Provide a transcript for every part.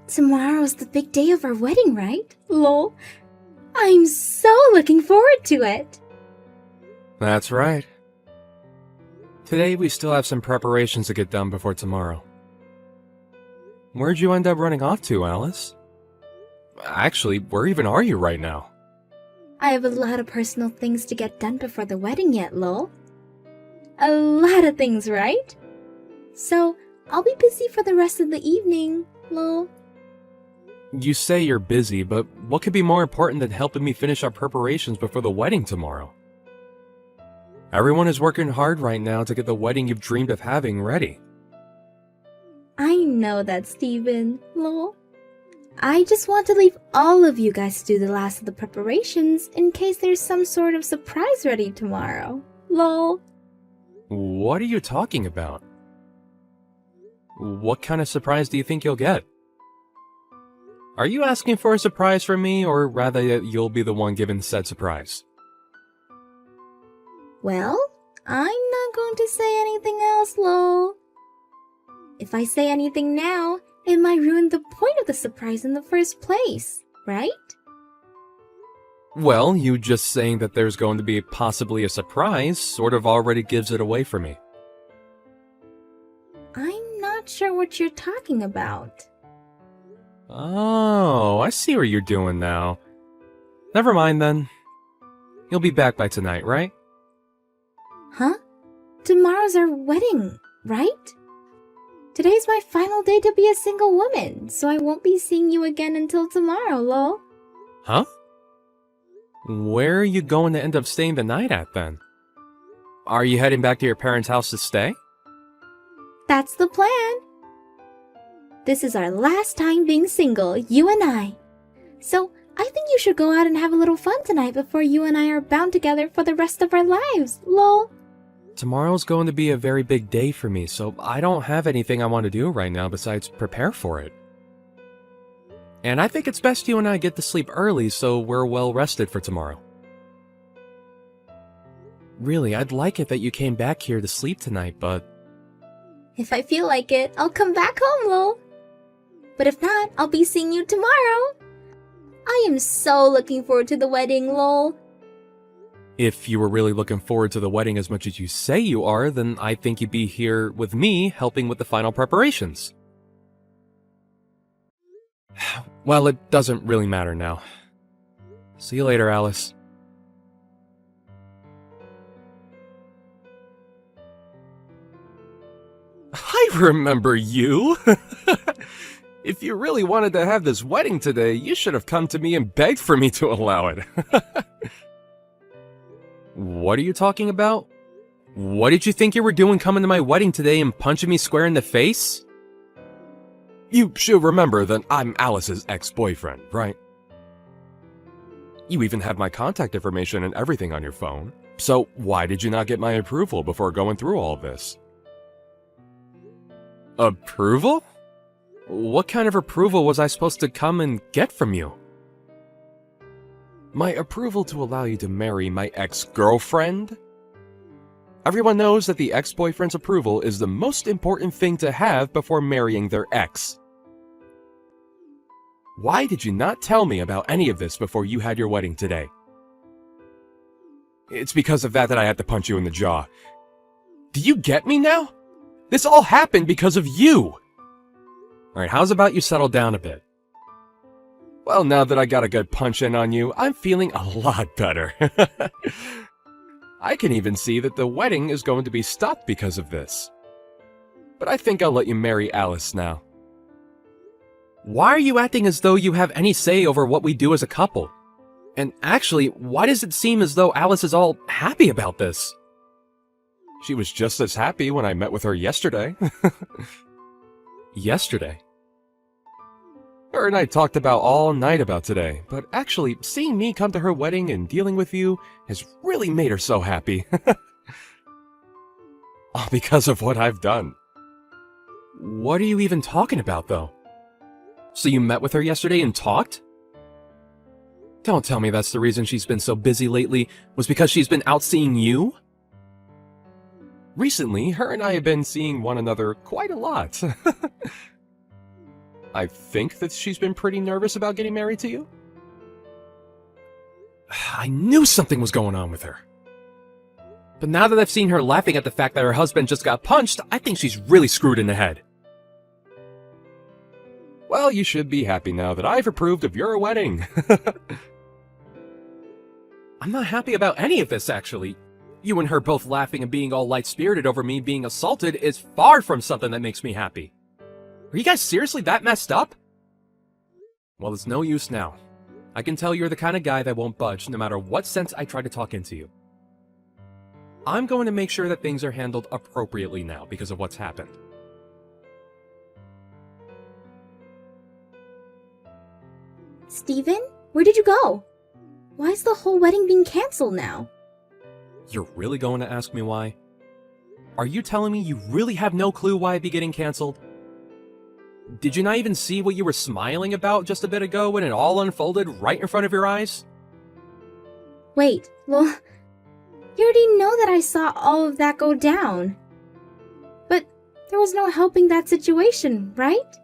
Tomorrow's the big day of our wedding, right? Lol. I'm so looking forward to it. That's right. Today we still have some preparations to get done before tomorrow. Where'd you end up running off to, Alice? Actually, where even are you right now? I have a lot of personal things to get done before the wedding yet, lol. A lot of things, right? So, I'll be busy for the rest of the evening, lol. You say you're busy, but what could be more important than helping me finish our preparations before the wedding tomorrow? Everyone is working hard right now to get the wedding you've dreamed of having ready. I know that, Steven, lol. I just want to leave all of you guys to do the last of the preparations in case there's some sort of surprise ready tomorrow, lol. What are you talking about? What kind of surprise do you think you'll get? Are you asking for a surprise from me, or rather that you'll be the one given said surprise? Well, I'm not going to say anything else, lol. If I say anything now, it might ruin the point of the surprise in the first place, right? Well, you just saying that there's going to be possibly a surprise sort of already gives it away for me. I'm not sure what you're talking about. Oh, I see what you're doing now. Never mind then. You'll be back by tonight, right? Huh? Tomorrow's our wedding, right? Today's my final day to be a single woman, so I won't be seeing you again until tomorrow, lol. Huh? Where are you going to end up staying the night at then? Are you heading back to your parents' house to stay? That's the plan. This is our last time being single, you and I. So I think you should go out and have a little fun tonight before you and I are bound together for the rest of our lives, lol. Tomorrow's going to be a very big day for me, so I don't have anything I want to do right now besides prepare for it. And I think it's best you and I get to sleep early so we're well rested for tomorrow. Really, I'd like it that you came back here to sleep tonight, but... If I feel like it, I'll come back home, lol. But if not, I'll be seeing you tomorrow. I am so looking forward to the wedding, lol. If you were really looking forward to the wedding as much as you say you are, then I think you'd be here with me helping with the final preparations. Well, it doesn't really matter now. See you later, Alice. I remember you! If you really wanted to have this wedding today, you should have come to me and begged for me to allow it. What are you talking about? What did you think you were doing coming to my wedding today and punching me square in the face? You should remember that I'm Alice's ex-boyfriend, right? You even have my contact information and everything on your phone. So why did you not get my approval before going through all this? Approval? What kind of approval was I supposed to come and get from you? My approval to allow you to marry my ex-girlfriend? Everyone knows that the ex-boyfriend's approval is the most important thing to have before marrying their ex. Why did you not tell me about any of this before you had your wedding today? It's because of that I had to punch you in the jaw. Do you get me now? This all happened because of you! Alright, how's about you settle down a bit? Well, now that I got a good punch in on you, I'm feeling a lot better. I can even see that the wedding is going to be stopped because of this. But I think I'll let you marry Alice now. Why are you acting as though you have any say over what we do as a couple? And actually, why does it seem as though Alice is all happy about this? She was just as happy when I met with her yesterday. Yesterday? Her and I talked about all night about today, but actually, seeing me come to her wedding and dealing with you has really made her so happy. All because of what I've done. What are you even talking about, though? So you met with her yesterday and talked? Don't tell me that's the reason she's been so busy lately, was because she's been out seeing you? Recently, her and I have been seeing one another quite a lot. I think that she's been pretty nervous about getting married to you. I knew something was going on with her. But now that I've seen her laughing at the fact that her husband just got punched, I think she's really screwed in the head. Well, you should be happy now that I've approved of your wedding. I'm not happy about any of this, actually. You and her both laughing and being all light-spirited over me being assaulted is far from something that makes me happy. Are you guys seriously that messed up? Well, it's no use now. I can tell you're the kind of guy that won't budge no matter what sense I try to talk into you. I'm going to make sure that things are handled appropriately now because of what's happened. Steven, where did you go? Why is the whole wedding being canceled now? You're really going to ask me why? Are you telling me you really have no clue why it'd be getting canceled? Did you not even see what you were smiling about just a bit ago when it all unfolded right in front of your eyes? Wait, well, you already know that I saw all of that go down. But there was no helping that situation, right?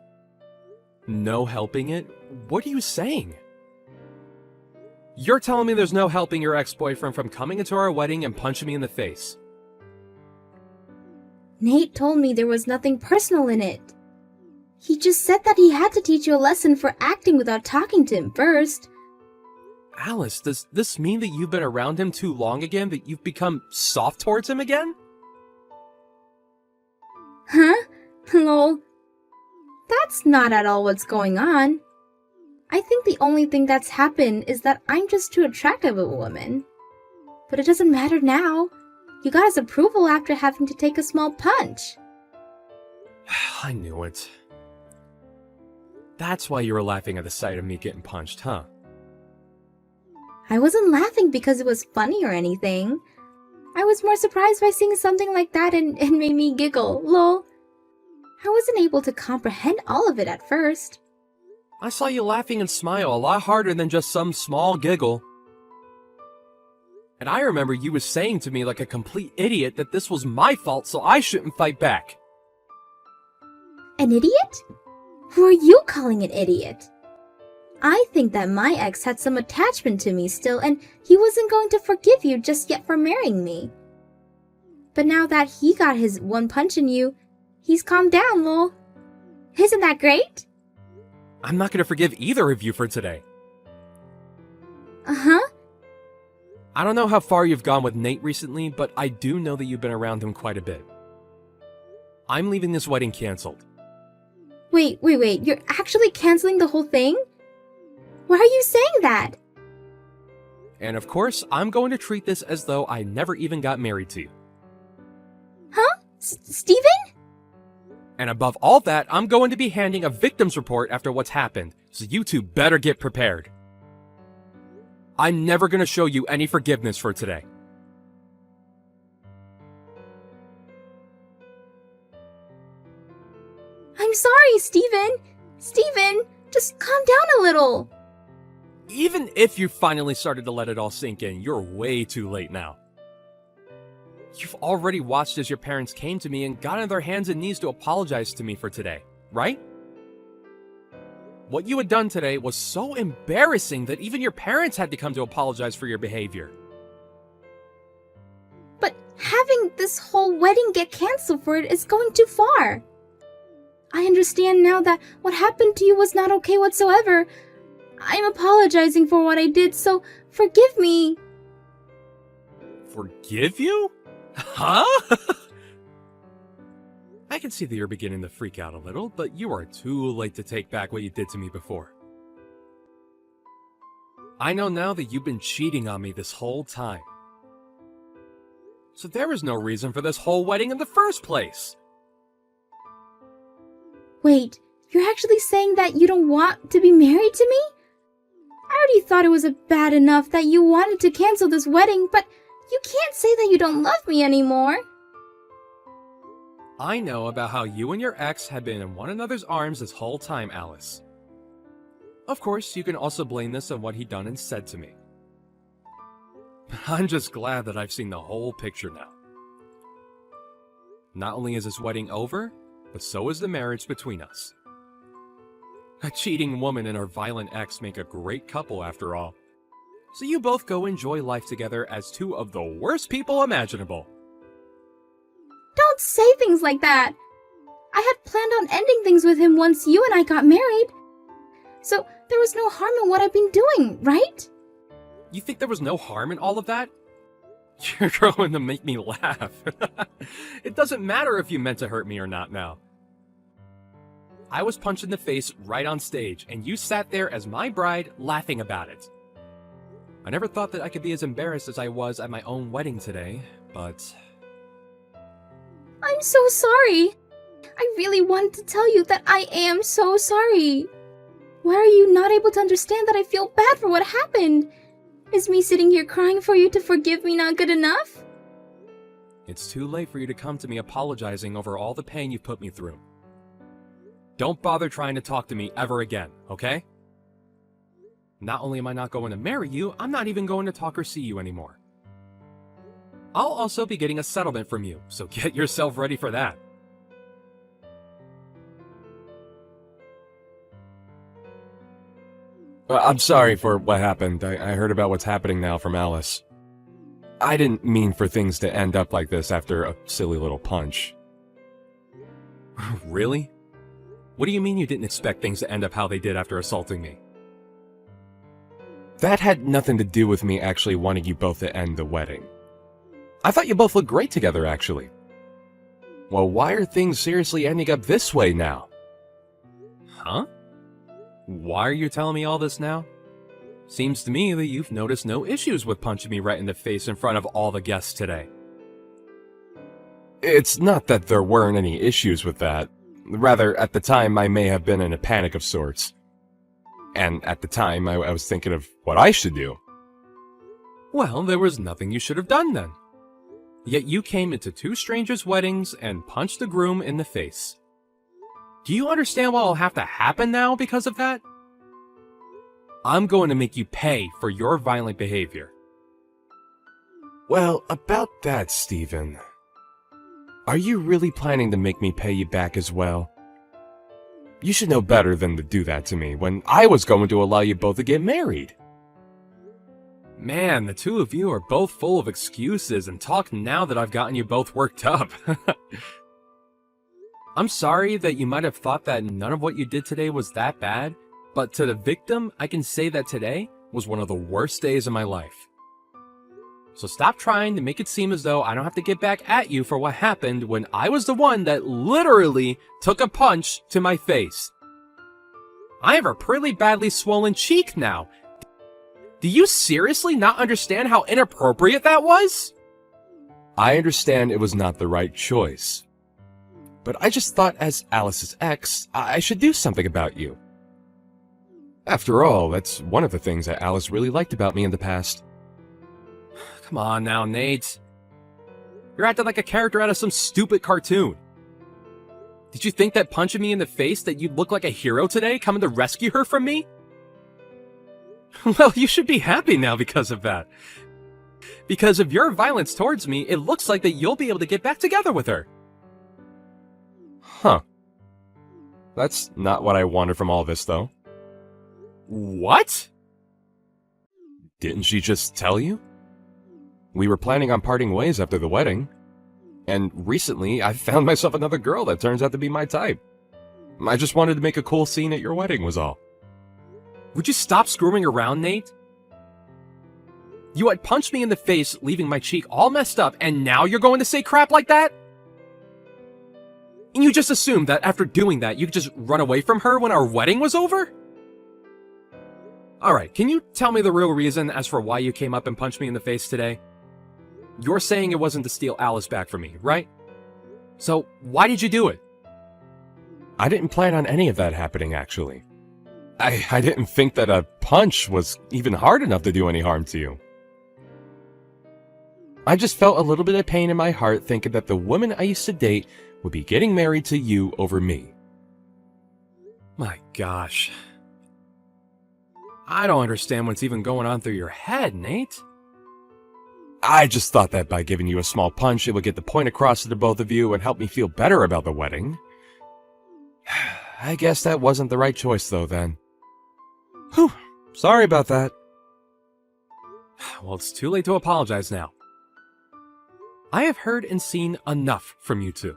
No helping it? What are you saying? You're telling me there's no helping your ex-boyfriend from coming into our wedding and punching me in the face? Nate told me there was nothing personal in it. He just said that he had to teach you a lesson for acting without talking to him first. Alice, does this mean that you've been around him too long again, that you've become soft towards him again? Huh? Lol. That's not at all what's going on. I think the only thing that's happened is that I'm just too attractive of a woman. But it doesn't matter now. You got his approval after having to take a small punch. I knew it. That's why you were laughing at the sight of me getting punched, huh? I wasn't laughing because it was funny or anything. I was more surprised by seeing something like that and it made me giggle, lol. I wasn't able to comprehend all of it at first. I saw you laughing and smile a lot harder than just some small giggle. And I remember you was saying to me like a complete idiot that this was my fault, so I shouldn't fight back. An idiot? Who are you calling an idiot? I think that my ex had some attachment to me still, and he wasn't going to forgive you just yet for marrying me. But now that he got his one punch in you, he's calmed down, lol. Isn't that great? I'm not going to forgive either of you for today. Uh-huh. I don't know how far you've gone with Nate recently, but I do know that you've been around him quite a bit. I'm leaving this wedding canceled. Wait. You're actually canceling the whole thing? Why are you saying that? And of course, I'm going to treat this as though I never even got married to you. Huh? Steven? And above all that, I'm going to be handing a victim's report after what's happened, so you two better get prepared. I'm never going to show you any forgiveness for today. I'm sorry, Steven. Steven, just calm down a little. Even if you finally started to let it all sink in, you're way too late now. You've already watched as your parents came to me and got on their hands and knees to apologize to me for today, right? What you had done today was so embarrassing that even your parents had to come to apologize for your behavior. But having this whole wedding get canceled for it is going too far. I understand now that what happened to you was not okay whatsoever. I'm apologizing for what I did, so forgive me. Forgive you? Huh? I can see that you're beginning to freak out a little, but you are too late to take back what you did to me before. I know now that you've been cheating on me this whole time. So there was no reason for this whole wedding in the first place. Wait, you're actually saying that you don't want to be married to me? I already thought it was bad enough that you wanted to cancel this wedding, but you can't say that you don't love me anymore. I know about how you and your ex have been in one another's arms this whole time, Alice. Of course, you can also blame this on what he done and said to me. I'm just glad that I've seen the whole picture now. Not only is this wedding over, but so is the marriage between us. A cheating woman and her violent ex make a great couple after all. So you both go enjoy life together as two of the worst people imaginable. Don't say things like that. I had planned on ending things with him once you and I got married. So there was no harm in what I've been doing, right? You think there was no harm in all of that? You're going to make me laugh. It doesn't matter if you meant to hurt me or not now. I was punched in the face right on stage, and you sat there as my bride laughing about it. I never thought that I could be as embarrassed as I was at my own wedding today, but... I'm so sorry. I really wanted to tell you that I am so sorry. Why are you not able to understand that I feel bad for what happened? Is me sitting here crying for you to forgive me not good enough? It's too late for you to come to me apologizing over all the pain you've put me through. Don't bother trying to talk to me ever again, okay? Not only am I not going to marry you, I'm not even going to talk or see you anymore. I'll also be getting a settlement from you, so get yourself ready for that. I'm sorry for what happened. I heard about what's happening now from Alice. I didn't mean for things to end up like this after a silly little punch. Really? What do you mean you didn't expect things to end up how they did after assaulting me? That had nothing to do with me actually wanting you both to end the wedding. I thought you both looked great together, actually. Well, why are things seriously ending up this way now? Huh? Why are you telling me all this now? Seems to me that you've noticed no issues with punching me right in the face in front of all the guests today. It's not that there weren't any issues with that. Rather, at the time, I may have been in a panic of sorts. And at the time, I was thinking of what I should do. Well, there was nothing you should have done then. Yet you came into two strangers' weddings and punched the groom in the face. Do you understand what will have to happen now because of that? I'm going to make you pay for your violent behavior. Well, about that, Stephen. Are you really planning to make me pay you back as well? You should know better than to do that to me when I was going to allow you both to get married. Man, the two of you are both full of excuses and talk now that I've gotten you both worked up. I'm sorry that you might have thought that none of what you did today was that bad, but to the victim, I can say that today was one of the worst days of my life. So stop trying to make it seem as though I don't have to get back at you for what happened when I was the one that literally took a punch to my face. I have a pretty badly swollen cheek now. Do you seriously not understand how inappropriate that was? I understand it was not the right choice. But I just thought as Alice's ex, I should do something about you. After all, that's one of the things that Alice really liked about me in the past. Come on now, Nate. You're acting like a character out of some stupid cartoon. Did you think that punching me in the face that you'd look like a hero today, coming to rescue her from me? Well, you should be happy now because of that. Because of your violence towards me, it looks like that you'll be able to get back together with her. Huh. That's not what I wanted from all this, though. What? Didn't she just tell you? We were planning on parting ways after the wedding. And recently, I found myself another girl that turns out to be my type. I just wanted to make a cool scene at your wedding was all. Would you stop screwing around, Nate? You had punched me in the face, leaving my cheek all messed up, and now you're going to say crap like that? And you just assumed that after doing that, you could just run away from her when our wedding was over? Alright, can you tell me the real reason as for why you came up and punched me in the face today? You're saying it wasn't to steal Alice back from me, right? So, why did you do it? I didn't plan on any of that happening, actually. I didn't think that a punch was even hard enough to do any harm to you. I just felt a little bit of pain in my heart thinking that the woman I used to date would be getting married to you over me. My gosh. I don't understand what's even going on through your head, Nate. I just thought that by giving you a small punch, it would get the point across to the both of you and help me feel better about the wedding. I guess that wasn't the right choice though then. Whew, sorry about that. Well, it's too late to apologize now. I have heard and seen enough from you two.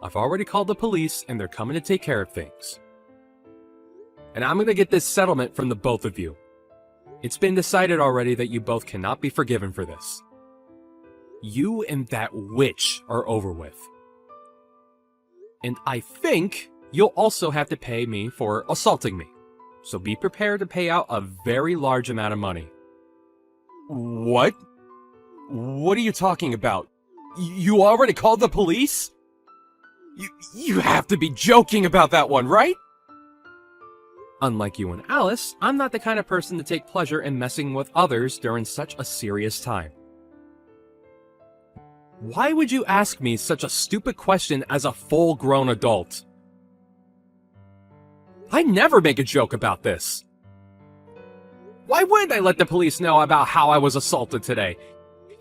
I've already called the police and they're coming to take care of things. And I'm gonna get this settlement from the both of you. It's been decided already that you both cannot be forgiven for this. You and that witch are over with. And I think you'll also have to pay me for assaulting me. So be prepared to pay out a very large amount of money. What? What are you talking about? You already called the police? You have to be joking about that one, right? Unlike you and Alice, I'm not the kind of person to take pleasure in messing with others during such a serious time. Why would you ask me such a stupid question as a full-grown adult? I never make a joke about this. Why wouldn't I let the police know about how I was assaulted today?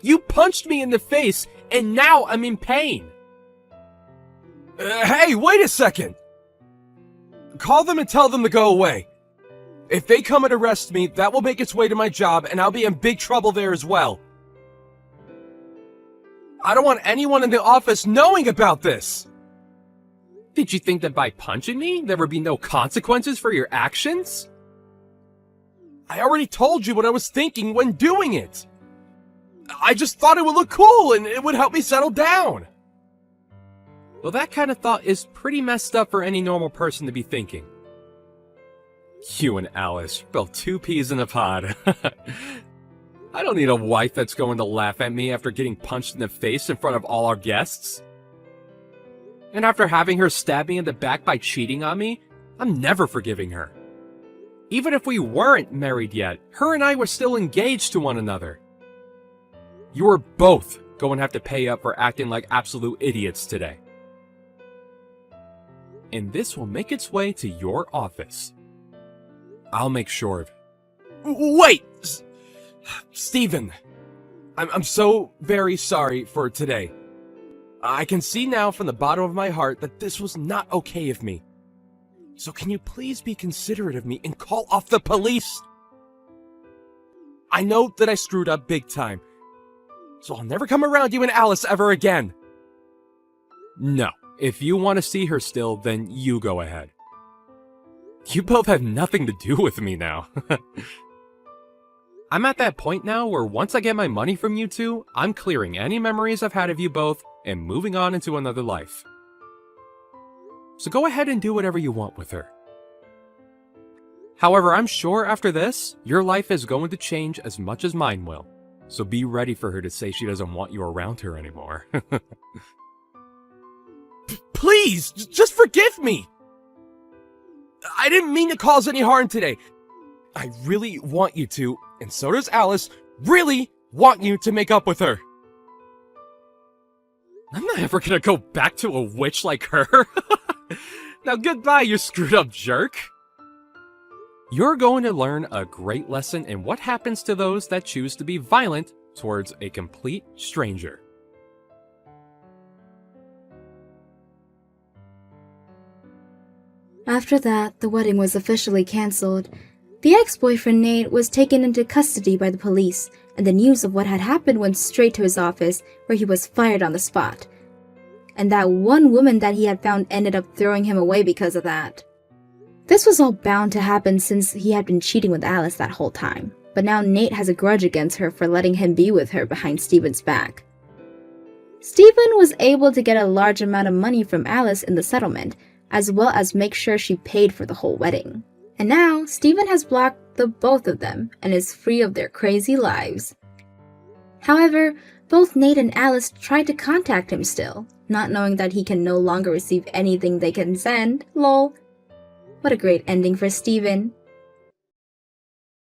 You punched me in the face, and now I'm in pain. Hey, wait a second! Call them and tell them to go away. If they come and arrest me, that will make its way to my job, and I'll be in big trouble there as well. I don't want anyone in the office knowing about this! Did you think that by punching me, there would be no consequences for your actions? I already told you what I was thinking when doing it! I just thought it would look cool and it would help me settle down! Well, that kind of thought is pretty messed up for any normal person to be thinking. You and Alice, both two peas in a pod. I don't need a wife that's going to laugh at me after getting punched in the face in front of all our guests. And after having her stab me in the back by cheating on me, I'm never forgiving her. Even if we weren't married yet, her and I were still engaged to one another. You are both going to have to pay up for acting like absolute idiots today. And this will make its way to your office. I'll make sure of it. Wait! Steven, I'm so very sorry for today. I can see now from the bottom of my heart that this was not okay of me. So can you please be considerate of me and call off the police? I know that I screwed up big time, so I'll never come around you and Alice ever again. No, if you want to see her still, then you go ahead. You both have nothing to do with me now. I'm at that point now where once I get my money from you two, I'm clearing any memories I've had of you both and moving on into another life. So go ahead and do whatever you want with her. However, I'm sure after this, your life is going to change as much as mine will. So be ready for her to say she doesn't want you around her anymore. Please, just forgive me! I didn't mean to cause any harm today. I really want you to, and so does Alice, really want you to make up with her. I'm not ever gonna go back to a witch like her. Now goodbye, you screwed up jerk. You're going to learn a great lesson in what happens to those that choose to be violent towards a complete stranger. After that, the wedding was officially cancelled. The ex-boyfriend Nate was taken into custody by the police, and the news of what had happened went straight to his office, where he was fired on the spot. And that one woman that he had found ended up throwing him away because of that. This was all bound to happen since he had been cheating with Alice that whole time, but now Nate has a grudge against her for letting him be with her behind Steven's back. Steven was able to get a large amount of money from Alice in the settlement, as well as make sure she paid for the whole wedding. And now, Steven has blocked the both of them and is free of their crazy lives. However, both Nate and Alice tried to contact him still, not knowing that he can no longer receive anything they can send. Lol. What a great ending for Steven.